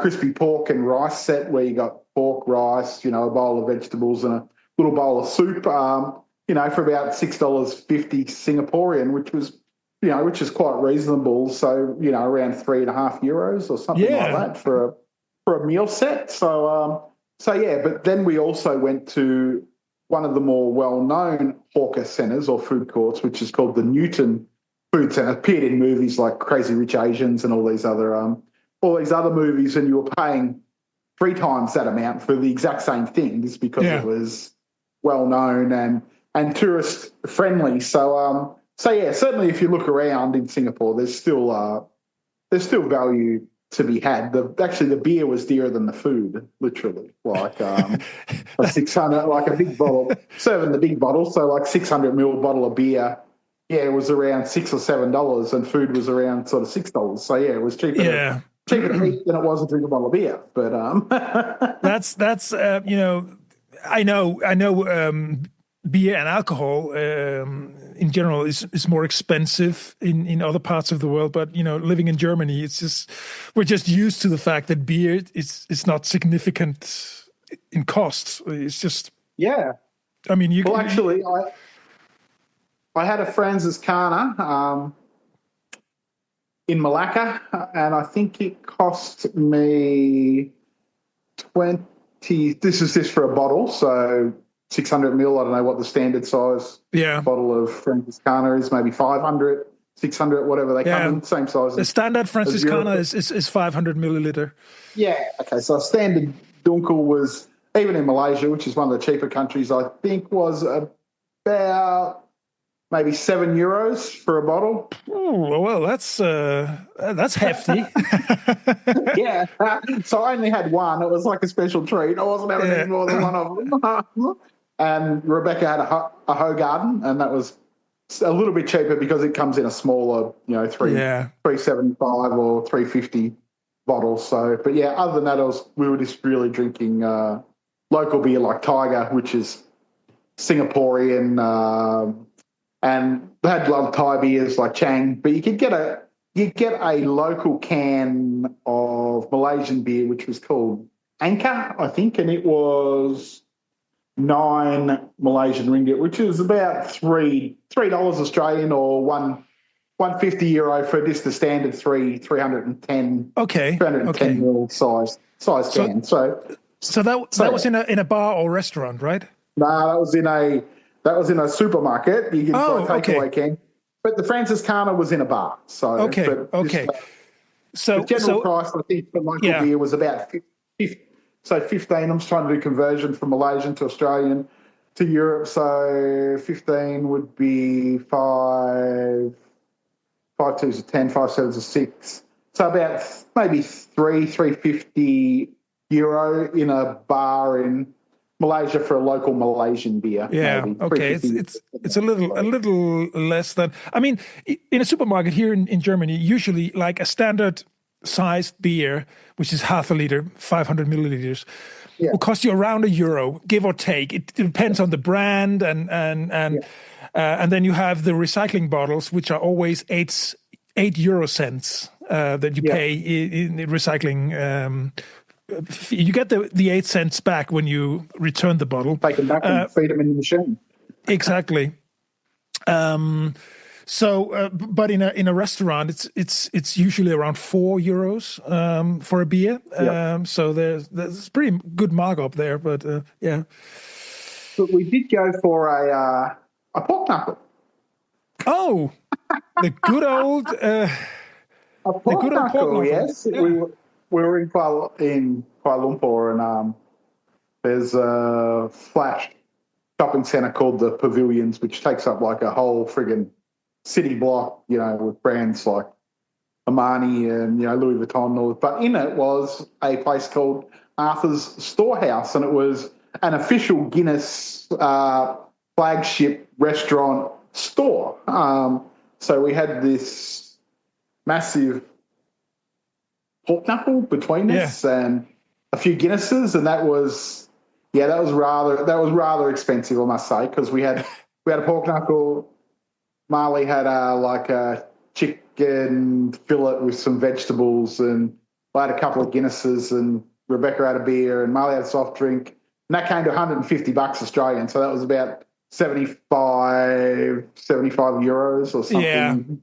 crispy pork and rice set where you got pork, rice, a bowl of vegetables and a little bowl of soup, for about $6.50 Singaporean, which is quite reasonable. So, around €3.50 or something like that for a meal set. But then we also went to one of the more well-known hawker centres or food courts, which is called the Newton Food Centre. Appeared in movies like Crazy Rich Asians and all these other movies, and you were paying 3 times that amount for the exact same thing just because it was well-known and tourist-friendly. So certainly if you look around in Singapore, there's still value to be had. Actually, the beer was dearer than the food, literally. Like a 600, like a big bottle, serving the big bottle, so like 600 ml bottle of beer. Yeah, it was around $6 or $7, and food was around sort of $6. So it was cheaper. Yeah. Cheaper to eat than it was to drink a bottle of beer. But that's I know beer and alcohol in general is more expensive in other parts of the world, but living in Germany, we're just used to the fact that beer is not significant in cost. It's just I mean, I had a Franz's Kana in Malacca, and I think it cost me 20. This is just for a bottle, so 600 ml. I don't know what the standard size bottle of Franciscana is, maybe 500, 600, whatever they come in, same size. The standard Franciscana is 500 milliliter. Yeah, okay. So standard Dunkel was, even in Malaysia, which is one of the cheaper countries, I think was about maybe €7 for a bottle. Oh, well, that's hefty. Yeah. So I only had one. It was like a special treat. I wasn't having any more than one of them. And Rebecca had a Hoegaarden, and that was a little bit cheaper because it comes in a smaller, 375 or 350 bottles. So, but yeah, other than that, we were just really drinking local beer like Tiger, which is Singaporean, and they had a lot of Thai beers like Chang. But you get a local can of Malaysian beer, which was called Anchor, I think, and it was 9 Malaysian ringgit, which is about $3 Australian or €150 for just the standard 310 ml size can. So that was in a bar or restaurant, right? No, that was in a supermarket. You can buy a takeaway can. But the Franciscana was in a bar. So the general price, I think, for local beer was about 50. So 15, I'm just trying to do conversion from Malaysian to Australian to Europe. So 15 would be 5 2s are 10, 5 7s are 6. So about maybe €350 in a bar in Malaysia for a local Malaysian beer. Yeah, maybe. Okay. It's a little less than. I mean, in a supermarket here in Germany, usually like a standard sized beer, which is half a liter, 500 milliliters, will cost you around €1, give or take. It depends on the brand, and then you have the recycling bottles, which are always 8 euro cents that you pay in recycling. You get the 8 cents back when you return the bottle. Take them back and feed them in the machine. Exactly. But in a restaurant, it's usually around €4 for a beer. So there's pretty good markup there. But But we did go for a pork knuckle. Oh, the good old a pork knuckle. Yes, yeah. We were in Kuala Lumpur, and there's a flash shopping centre called the Pavilions, which takes up like a whole friggin' city block, with brands like Armani and, Louis Vuitton and all. But in it was a place called Arthur's Storehouse, and it was an official Guinness flagship restaurant store. So we had this massive pork knuckle between us and a few Guinnesses, and that was rather expensive, I must say, because we had a pork knuckle. Marley had a chicken fillet with some vegetables, and I had a couple of Guinnesses, and Rebecca had a beer, and Marley had a soft drink, and that came to $150 Australian. So that was about 75 euros or something.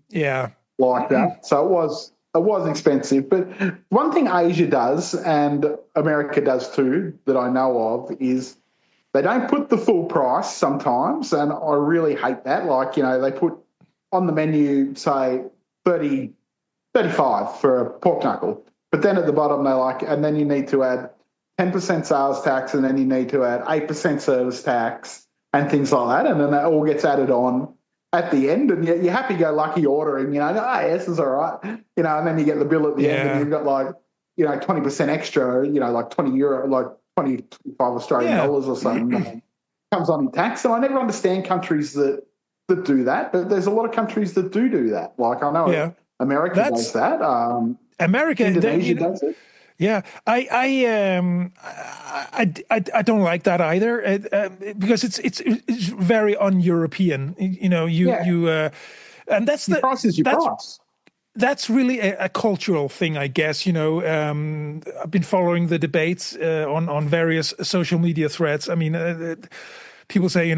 Like that. So it was expensive. But one thing Asia does, and America does too, that I know of, is they don't put the full price sometimes, and I really hate that. Like, they put on the menu, say, 35 for a pork knuckle, but then at the bottom and then you need to add 10% sales tax, and then you need to add 8% service tax and things like that, and then that all gets added on at the end, and you're happy-go-lucky ordering, this is all right, and then you get the bill at the end, and you've got 20% extra, like €20, like 25 Australian dollars or something comes on in tax. And I never understand countries that do that, but there's a lot of countries that do that. Like I know America does that. Indonesia does it. Yeah, I don't like that either, because it's very un-European. And that's your price is your price. That's really a cultural thing, I guess. I've been following the debates on various social media threads. I mean, people say,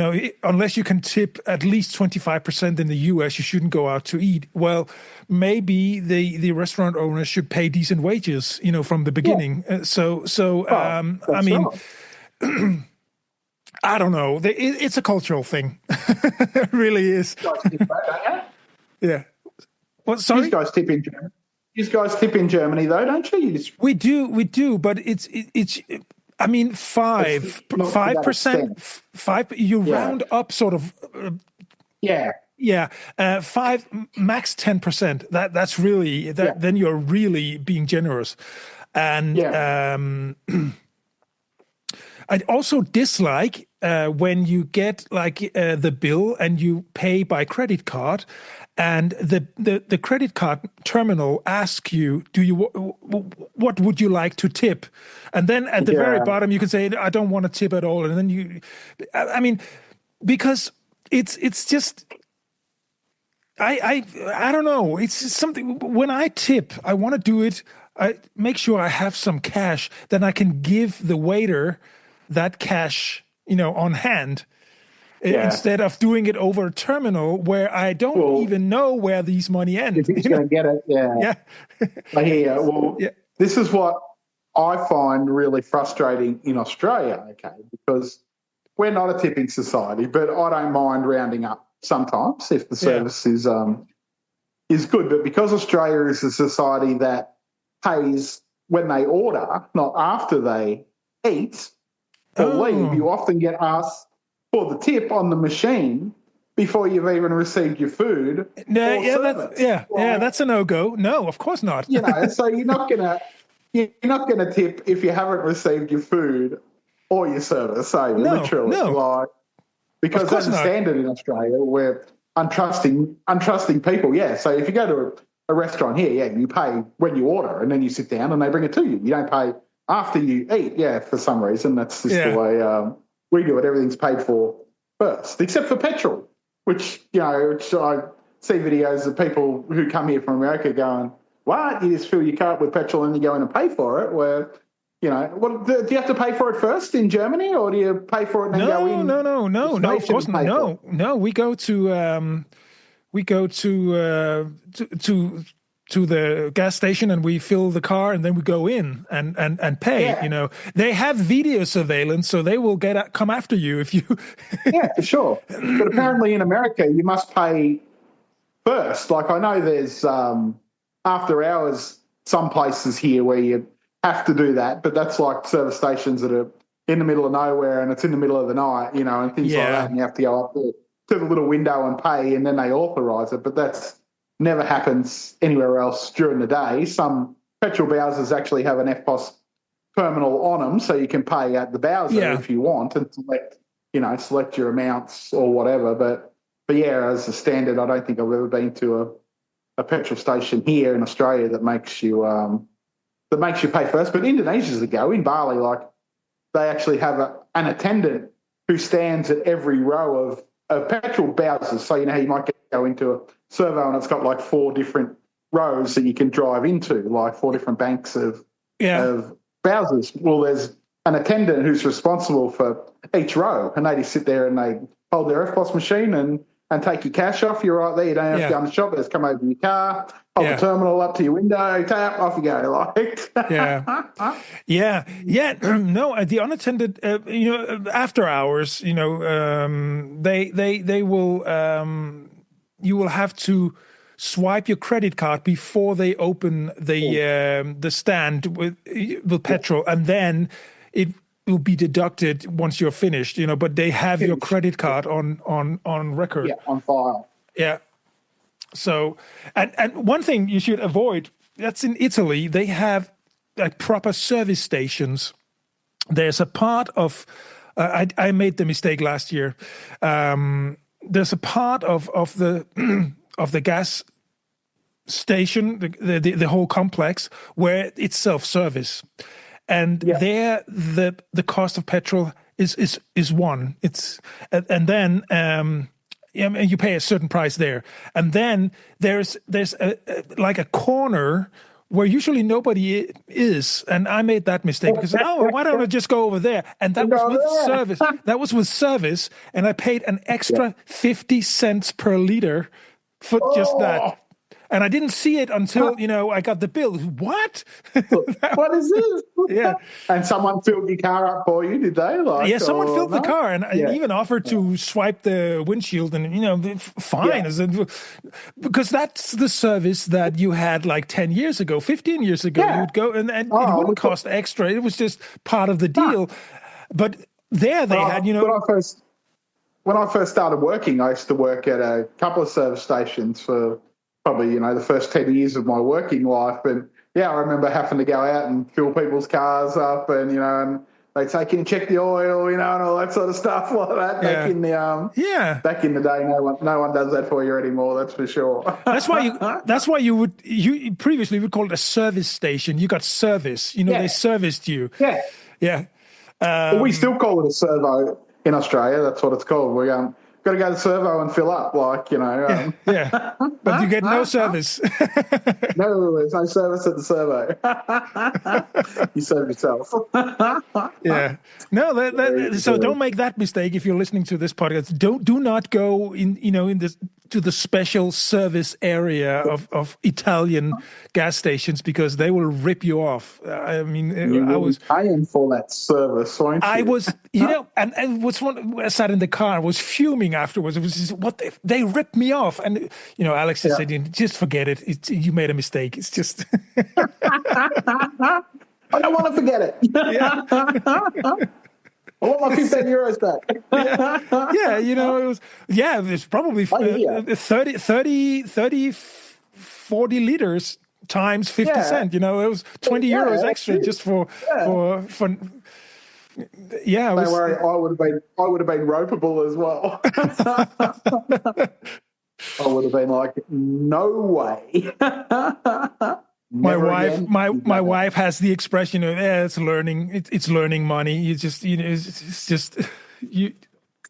unless you can tip at least 25% in the US, you shouldn't go out to eat. Well, maybe the restaurant owners should pay decent wages, from the beginning. Yeah. I don't know. It's a cultural thing. It really is. You guys tip that, don't you? Yeah. What? Sorry. You guys tip in Germany. You guys tip in Germany though, don't you? You just, We do, but it's. I mean, not to that 5%. extent. Five. You Yeah. round up, sort of. Yeah. Yeah, 5 max 10%. That's really that. Yeah. Then you're really being generous, and Yeah. I also dislike when you get like the bill and you pay by credit card, and the credit card terminal asks you, "Do you what would you like to tip?" And then at the very Yeah. bottom you can say, "I don't want to tip at all," and then I mean, because it's just. I don't know. It's just something. When I tip, I want to do it. I make sure I have some cash, then I can give the waiter that cash, on hand, Yeah. instead of doing it over a terminal where I don't Well, even know where these money end. if he's going to get it, yeah. Yeah, I hear you. Well, yeah, this is what I find really frustrating in Australia, okay, because we're not a tipping society, but I don't mind rounding up sometimes if the service is good. But because Australia is a society that pays when they order, not after they eat or leave, you often get asked for the tip on the machine before you've even received your food. no, or yeah, service. that's a no-go. No, of course not. So you're not gonna tip if you haven't received your food or your service, are you? No, Literally, no. because course that's a not. standard in Australia. We're untrusting people. Yeah. So if you go to a restaurant here, yeah, you pay when you order and then you sit down and they bring it to you. You don't pay after you eat. Yeah, for some reason that's just the way we do it. Everything's paid for first, except for petrol, which I see videos of people who come here from America going, "What? You just fill your car up with petrol and you go in and pay for it?" Where do you have to pay for it first in Germany, or do you pay for it and then go in? No. Of course not. No. We go to to the gas station and we fill the car and then we go in and pay. Yeah. They have video surveillance, so they will come after you if you. Yeah, for sure. But apparently in America, you must pay first. Like I know there's after hours some places here where you have to do that, but that's like service stations that are in the middle of nowhere and it's in the middle of the night, and things like that, and you have to go up there to the little window and pay and then they authorise it, but that's never happens anywhere else during the day. Some petrol Bowsers actually have an EFTPOS terminal on them so you can pay at the Bowser if you want and select your amounts or whatever, but yeah, as a standard, I don't think I've ever been to a petrol station here in Australia that makes you pay first. But Indonesia's a go. In Bali, like they actually have an attendant who stands at every row of petrol Bowsers. So how you might go into a servo and it's got like 4 different rows that you can drive into, like 4 different banks of Bowsers. Well, there's an attendant who's responsible for each row, and they just sit there and they hold their EFTPOS machine and take your cash off. You're right there. You don't have to go in the shop. They just come over your car, hold the terminal up to your window, tap, off you go. No, the unattended, after hours, they will, you will have to swipe your credit card before they open the stand with petrol, and then it will be deducted once you're finished, but they have your credit card on record. Yeah, on file. Yeah. So, and one thing you should avoid, that's in Italy, they have like proper service stations. There's a part of, I made the mistake last year. There's a part of the of the gas station, the whole complex, where it's self-service. And there, the cost of petrol is one. And then and you pay a certain price there. And then there's like a corner where usually nobody is, and I made that mistake because why don't I just go over there? And that was with service. That was with service, and I paid an extra 50 cents per liter for just that. And I didn't see it until, I got the bill. What? What is this? Yeah. And someone filled your car up for you, did they? Yeah, someone filled the car and even offered to swipe the windshield and, fine. Yeah. Because that's the service that you had like 10 years ago, 15 years ago. You would go and it wouldn't cost extra. It was just part of the deal. But there they had, When I first started working, I used to work at a couple of service stations for probably, the first 10 years of my working life. And, I remember having to go out and fill people's cars up and, and they'd say, can you check the oil, and all that sort of stuff like that. Back in the day, no one does that for you anymore, that's for sure. That's why you previously would call it a service station. You got service, they serviced you. Yeah. Yeah. Well, we still call it a servo. In Australia, that's what it's called. We're got to go to the servo and fill up, but you get no service. No, there's no service at the servo. You serve yourself. Yeah. No, so don't make that mistake if you're listening to this podcast. Do not go to the special service area of Italian gas stations because they will rip you off. I mean, I was paying for that service, weren't you? I was, and what's one? I sat in the car, I was fuming afterwards. It was just, they ripped me off, and Alex said, "Just forget it. You made a mistake. It's just." I don't want to forget it. Yeah. I want my €15 back. It was probably 30, 40 liters times 50 cents. It was 20 euros extra just for. Yeah, don't worry. I would have been ropeable as well. I would have been like, no way. My wife has the expression of it's learning money. You just it's just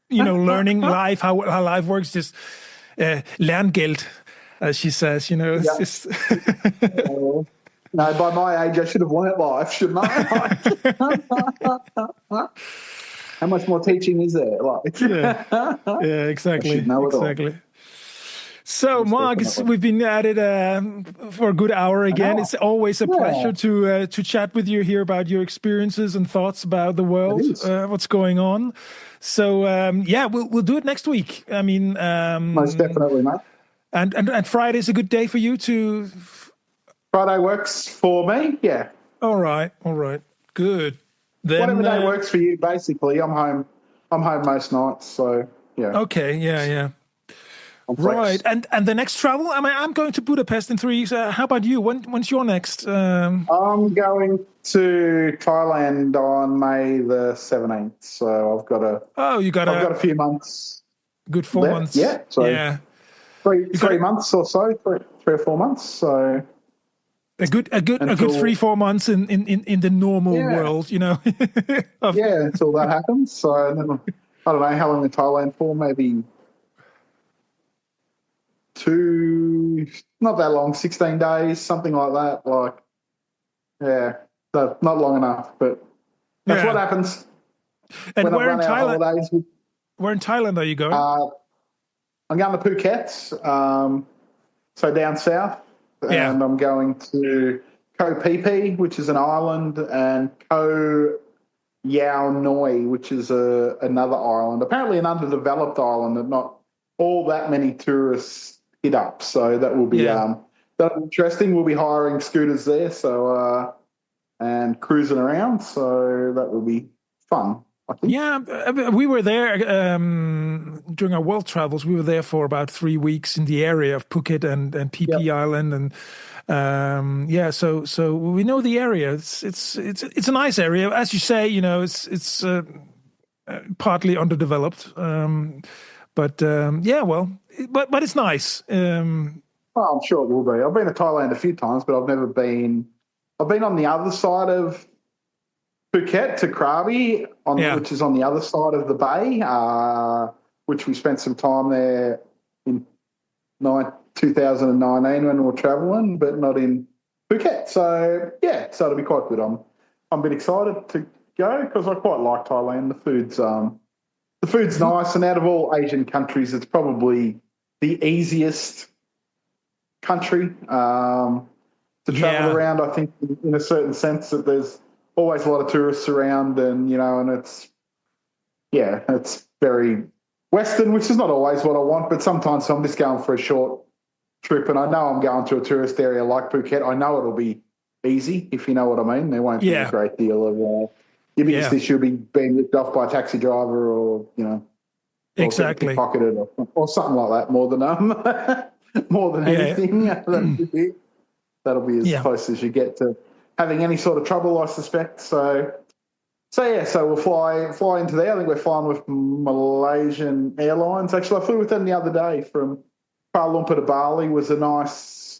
learning life, how life works. Just Lerngeld, as she says. It's just. No, by my age, I should have learnt life, shouldn't I? How much more teaching is there? Exactly. Exactly. So, Mark, we've been at it for a good hour again. It's always a pleasure to chat with you here about your experiences and thoughts about the world, what's going on. So, we'll do it next week. I mean, most definitely, mate. And Friday's a good day for you to. Friday works for me. Yeah. All right. Good. Then, whatever day works for you. Basically, I'm home most nights. So yeah. Okay. Yeah. Right, and the next travel? I mean, I'm going to Budapest in 3 weeks. How about you? When's your next? I'm going to Thailand on May the 17th. So I've got I've got a few months. Good 4 months. Yeah. So three months or so, 3 or 4 months. So a good 3-4 months in the normal world, until that happens. So I don't know how long in Thailand for. Maybe. Not that long, 16 days, something like that. Not long enough, but that's what happens. And where in Thailand? Where in Thailand are you going? I'm going to Phuket, so down south, and I'm going to Koh Phi Phi, which is an island, and Koh Yao Noi, which is another island. Apparently, an underdeveloped island that not all that many tourists hit up, so that will be that'll be interesting. We'll be hiring scooters there, so and cruising around, so that will be fun, I think. Yeah, we were there during our world travels. We were there for about 3 weeks in the area of Phuket and Phi Phi Island, and so we know the area. It's a nice area, as you say. It's partly underdeveloped. But it's nice. I'm sure it will be. I've been to Thailand a few times, but I've never been. I've been on the other side of Phuket to Krabi, which is on the other side of the bay, which we spent some time there in 2019 when we were travelling, but not in Phuket. So it'll be quite good. I'm a bit excited to go because I quite like Thailand. The food's nice, and out of all Asian countries, it's probably the easiest country to travel around. I think in a certain sense that there's always a lot of tourists around, and and it's very Western, which is not always what I want, but sometimes I'm just going for a short trip and I know I'm going to a tourist area like Phuket. I know it'll be easy, if you know what I mean. There won't be a great deal of your biggest issue will be being ripped off by a taxi driver or exactly pocketed or something like that more than anything. That'll be as close as you get to having any sort of trouble, I suspect. So we'll fly into there. I think we're flying with Malaysian Airlines. Actually, I flew with them the other day from Kuala Lumpur to Bali. It was a nice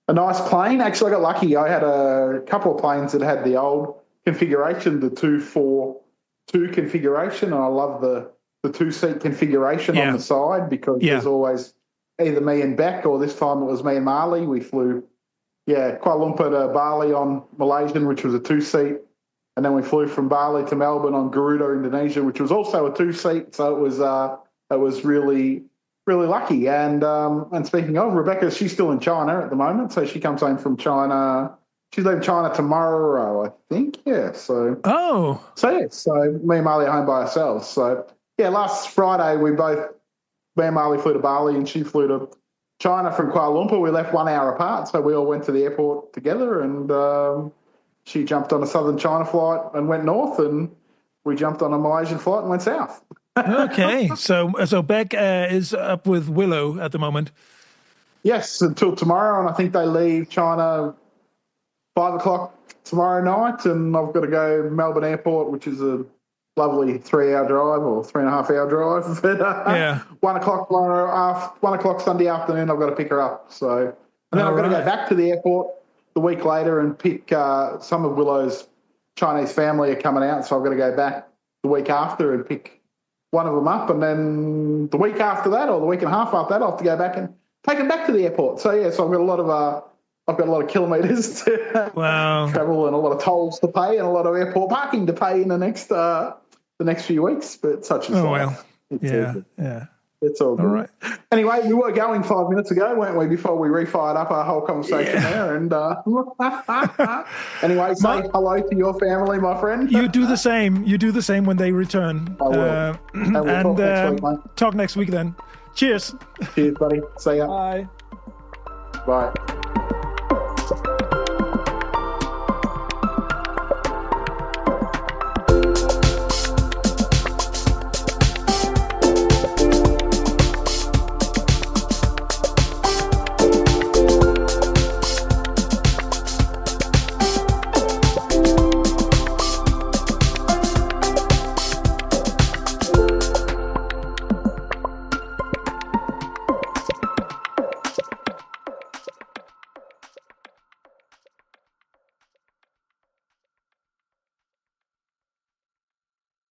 plane. Actually, I got lucky. I had a couple of planes that had the old configuration, the 242 configuration, and I love the 2-seat configuration on the side because there's always either me and Beck, or this time it was me and Marley. We flew, Kuala Lumpur to Bali on Malaysian, which was a 2-seat, and then we flew from Bali to Melbourne on Garuda, Indonesia, which was also a 2-seat. So it was really, really lucky. And speaking of Rebecca, she's still in China at the moment, so she comes home from China. She's leaving China tomorrow, I think. Yeah. So me and Marley are home by ourselves. So last Friday me and Marley flew to Bali and she flew to China from Kuala Lumpur. We left 1 hour apart, so we all went to the airport together, and she jumped on a southern China flight and went north, and we jumped on a Malaysian flight and went south. Okay, so Beck is up with Willow at the moment. Yes, until tomorrow, and I think they leave China 5 o'clock tomorrow night, and I've got to go Melbourne Airport, which is a lovely 3-hour drive or 3.5-hour drive. But 1 o'clock tomorrow, 1 o'clock Sunday afternoon, I've got to pick her up. So, and then I've got to go back to the airport the week later and pick some of Willow's Chinese family are coming out, so I've got to go back the week after and pick one of them up, and then the week after that, or the week and a half after that, I'll have to go back and take them back to the airport. So so I've got a lot of kilometres to travel and a lot of tolls to pay and a lot of airport parking to pay in the next few weeks. But such is life. It's all good. All right. Anyway, we were going 5 minutes ago, weren't we, before we refired up our whole conversation there. And anyway, say hello to your family, my friend. You do the same. You do the same when they return. I will. And talk next week then. Cheers. Cheers, buddy. See ya. Bye. Bye.